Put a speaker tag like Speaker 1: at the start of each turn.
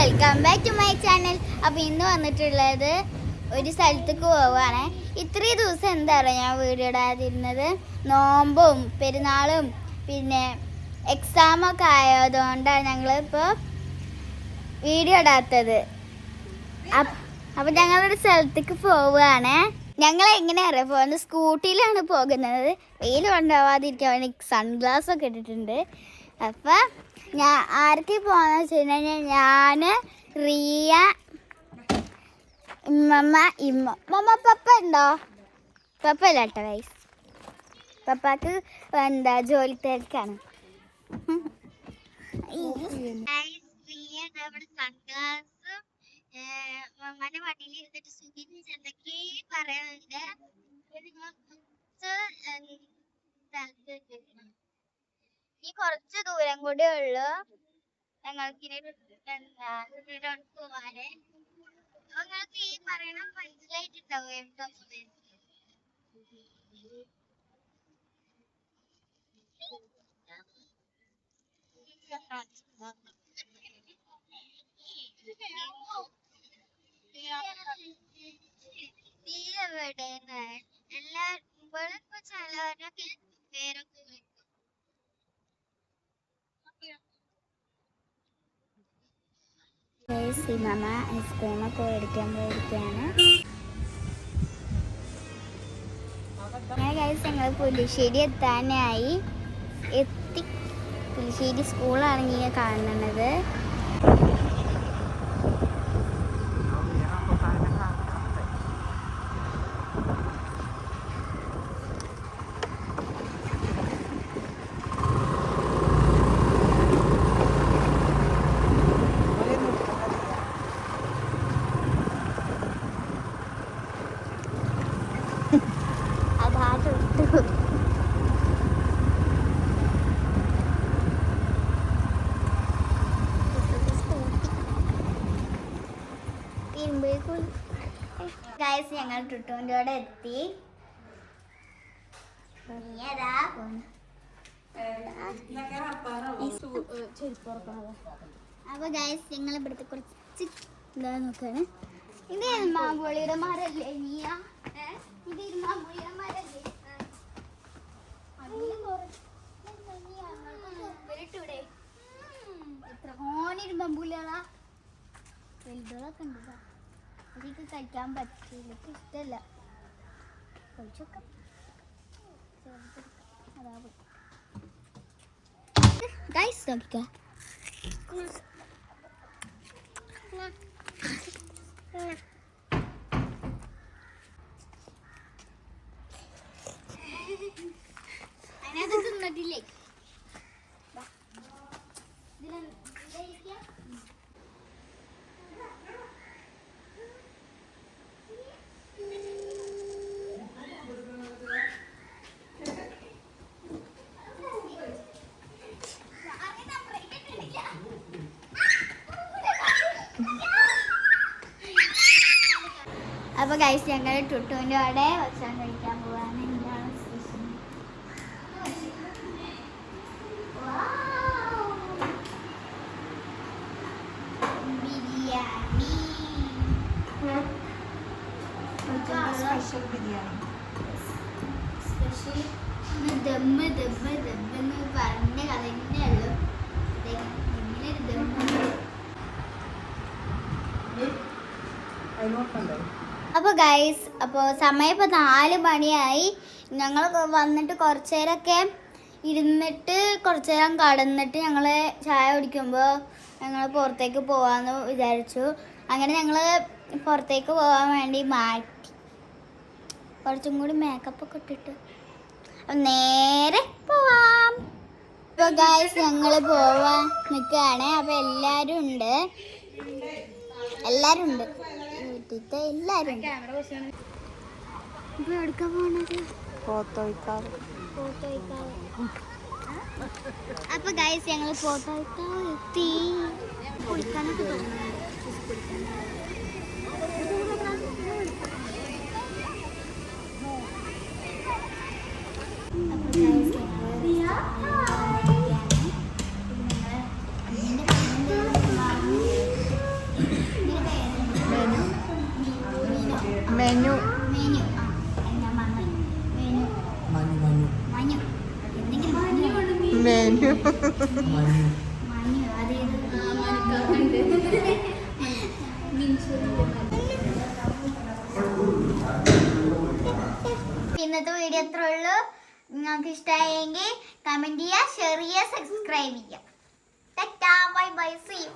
Speaker 1: Welcome back to my channel. അപ്പോൾ ഇന്ന് വന്നിട്ടുള്ളത് ഒരു സ്ഥലത്തേക്ക് പോവുകയാണ്. ഇത്രയും ദിവസം എന്താ പറയുക ഞാൻ വീഡിയോ ഇടാതിരുന്നത്, നോമ്പും പെരുന്നാളും പിന്നെ എക്സാമൊക്കെ ആയതുകൊണ്ടാണ് ഞങ്ങളിപ്പോൾ വീഡിയോ ഇടാത്തത്. അപ്പോൾ ഞങ്ങളൊരു സ്ഥലത്തേക്ക് പോവുകയാണ്. ഞങ്ങൾ എങ്ങനെയാണ് അറിയാം പോകുന്നത്, സ്കൂട്ടിയിലാണ് പോകുന്നത്. വെയിൽ കൊണ്ടുപോകാതിരിക്കാൻ വേണ്ടി സൺഗ്ലാസ് ഒക്കെ ഇട്ടിട്ടുണ്ട്. അപ്പം ഞാൻ ആർക്ക് പോകുന്നത് വെച്ച് കഴിഞ്ഞാൽ ഞാൻ, റിയ, മമ്മ പപ്പ ഉണ്ടോ? പപ്പ ഇല്ല കേട്ടോ ഗൈസ്, പപ്പാക്ക് എന്താ ജോലി തിരക്കാണ്. മമ്മന്റെ വണ്ടിയിൽ ഇരുന്നിട്ട് സുഖിന് എന്തൊക്കെ പറയാനുണ്ട്. ഈ കുറച്ച് ദൂരം കൂടെ ഉള്ളു ഞങ്ങൾക്ക് പോവാന്. നിങ്ങൾക്ക് ഈ പറയണം മനസ്സിലായിട്ടുണ്ടാവും എന്താ എവിടെ എല്ലാ ഇപ്പൊ ചിലവരൊക്കെ പേരൊക്കെ മമ്മ ഐസ്ക്രീമൊക്കെ മേടിക്കാൻ പോയിരിക്കുകയാണ്. ഞങ്ങൾ പുലിശ്ശേരി എത്താനായി എത്തി. പുലിശ്ശേരി സ്കൂളാണ് ഇങ്ങനെ കാണുന്നത്. ഗൈസ് ഞങ്ങൾ ടുട്ടുവിൻ്റെ കൂടെ എത്തി. അപ്പൊ ഗൈസ് ഞങ്ങൾ ഇവിടുത്തെ കുറച്ച് എന്താ നോക്കാണ്. ഇത് ഇരുമാമ്പുളിയുടെ മരല്ലേ നീയ? ഇത് ഇരുമാമ്പുളിയുടെ മരല്ലേ? എത്ര ഓണിരുമ്പുളികളാ വലുതുകളൊക്കെ ഉണ്ട്. എനിക്ക് കഴിക്കാൻ പറ്റില്ല, എനിക്ക് ഇഷ്ടമല്ല. കഴിച്ചൊക്കെ ഗൈസ് നോക്കിക്കാം. അതിനകത്ത് തിന്നിട്ടില്ലേ? അപ്പോൾ ഗൈസ് ഞങ്ങൾ ടുട്ടുവിൻ്റെ അവിടെ ഭക്ഷണം കഴിക്കാൻ പോവാണ്. എന്താണ് special? Biryani, special biryani, special ദമ്മ് ദമ്മ് ദമ്മെന്ന് പറഞ്ഞ കഥ തന്നെയുള്ളൂ. ഇങ്ങനെ ഒരു ദമ്മ്. അപ്പോൾ ഗൈസ്, അപ്പോൾ സമയം ഇപ്പോൾ 4 മണിയായി. ഞങ്ങൾ വന്നിട്ട് കുറച്ച് നേരമൊക്കെ ഇരുന്നിട്ട് കുറച്ച് നേരം കടന്നിട്ട് ഞങ്ങൾ ചായ കുടിക്കുമ്പോൾ ഞങ്ങൾ പുറത്തേക്ക് പോകാമെന്ന് വിചാരിച്ചു. അങ്ങനെ ഞങ്ങൾ പുറത്തേക്ക് പോകാൻ വേണ്ടി മാറ്റി കുറച്ചും കൂടി മേക്കപ്പൊക്കെ ഇട്ടിട്ട് നേരെ പോവാം. അപ്പോൾ ഗൈസ് ഞങ്ങൾ പോവാൻ നിൽക്കുകയാണ്. അപ്പോൾ എല്ലാവരും ഉണ്ട്. ഇപ്പൊ എടുക്കാൻ പോണത് അപ്പൊ ഗൈസ് ഞങ്ങൾ ഫോട്ടോയ്ക്കാവ് എത്തി. കുളിക്കാനൊക്കെ തോന്നുന്നുണ്ട്.
Speaker 2: മേനു
Speaker 1: ഇന്നത്തെ വീഡിയോ എത്ര ഉള്ളൂ. നിങ്ങൾക്ക് ഇഷ്ടമായെങ്കിൽ കമന്റ് ചെയ്യുക, ഷെയർ ചെയ്യുക, സബ്സ്ക്രൈബ് ചെയ്യുക. Bye bye, see U.